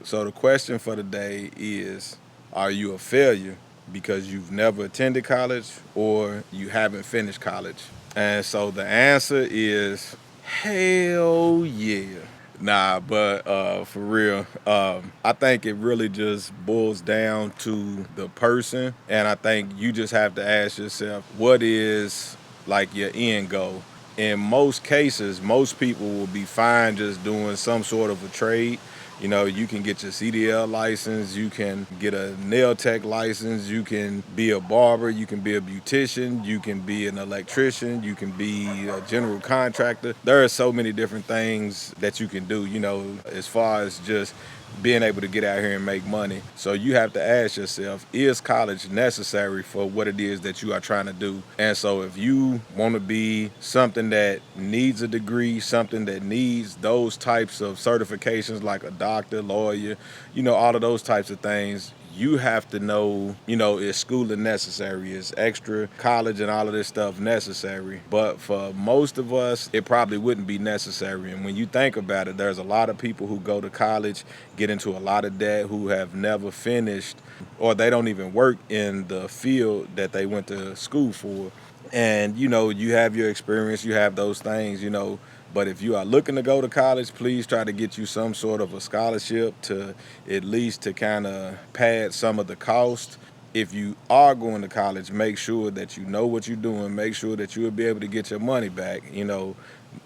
So the question for the day is, are you a failure because you've never attended college or you haven't finished college? And so the answer is hell yeah. Nah, but for real, I think it really just boils down to the person, and I think you just have to ask yourself, what is like your end goal? In most cases, most people will be fine just doing some sort of a trade. You know, you can get your CDL license, you can get a nail tech license, you can be a barber, you can be a beautician, you can be an electrician, you can be a general contractor. There are so many different things that you can do, you know, as far as just being able to get out here and make money. So you have to ask yourself, is college necessary for what it is that you are trying to do? And so if you want to be something that needs a degree, something that needs those types of certifications like a doctor, lawyer, you know, all of those types of things, you have to know, you know, is schooling necessary? Is extra college and all of this stuff necessary? But for most of us, it probably wouldn't be necessary. And when you think about it, there's a lot of people who go to college, get into a lot of debt, who have never finished, or they don't even work in the field that they went to school for. And you know, you have your experience, you have those things, you know, but if you are looking to go to college, please try to get you some sort of a scholarship to at least to kind of pad some of the cost. If you are going to college, make sure that you know what you're doing, make sure that you'll be able to get your money back, you know,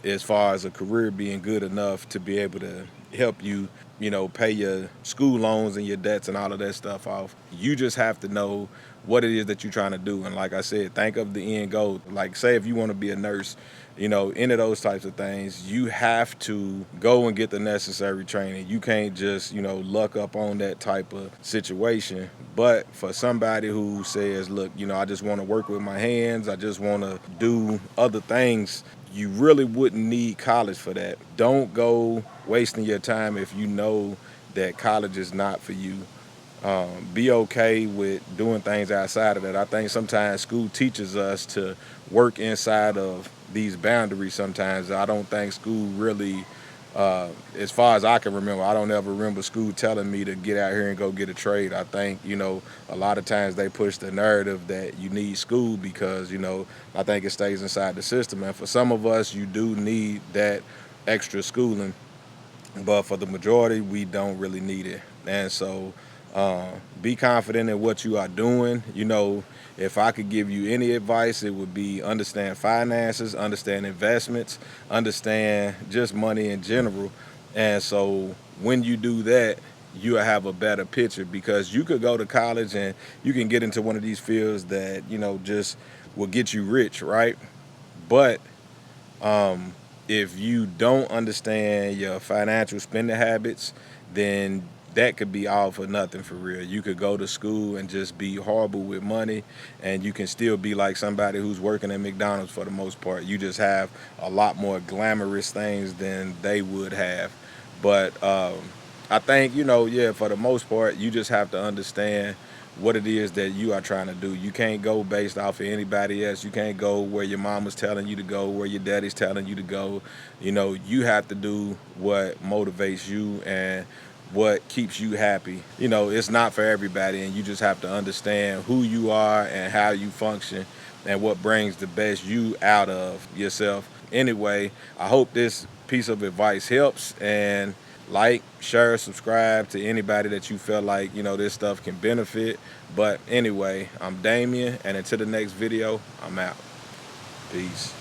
as far as a career being good enough to be able to help you, you know, pay your school loans and your debts and all of that stuff off. You just have to know what it is that you're trying to do. And like I said, think of the end goal. Like, say if you want to be a nurse, you know, any of those types of things, you have to go and get the necessary training. You can't just, you know, luck up on that type of situation. But for somebody who says, look, you know, I just want to work with my hands, I just want to do other things, you really wouldn't need college for that. Don't go wasting your time if you know that college is not for you. Be okay with doing things outside of that. I think sometimes school teaches us to work inside of these boundaries sometimes. I don't think school really, as far as I can remember, I don't ever remember school telling me to get out here and go get a trade. I think, you know, a lot of times they push the narrative that you need school because, you know, I think it stays inside the system. And for some of us, you do need that extra schooling, but for the majority, we don't really need it. And so be confident in what you are doing. You know, if I could give you any advice, it would be understand finances, understand investments, understand just money in general. And so when you do that, you will have a better picture because you could go to college and you can get into one of these fields that, you know, just will get you rich, right? But if you don't understand your financial spending habits, then that could be all for nothing for real. You could go to school and just be horrible with money, and you can still be like somebody who's working at McDonald's for the most part. You just have a lot more glamorous things than they would have. But I think, you know, yeah, for the most part, you just have to understand what it is that you are trying to do. You can't go based off of anybody else. You can't go where your mama's telling you to go, where your daddy's telling you to go. You know, you have to do what motivates you and what keeps you happy. You know, it's not for everybody, and you just have to understand who you are and how you function and what brings the best you out of yourself. Anyway, I hope this piece of advice helps, and like, share, subscribe to anybody that you feel like, you know, this stuff can benefit. But anyway, I'm Damien, and until the next video, I'm out. Peace.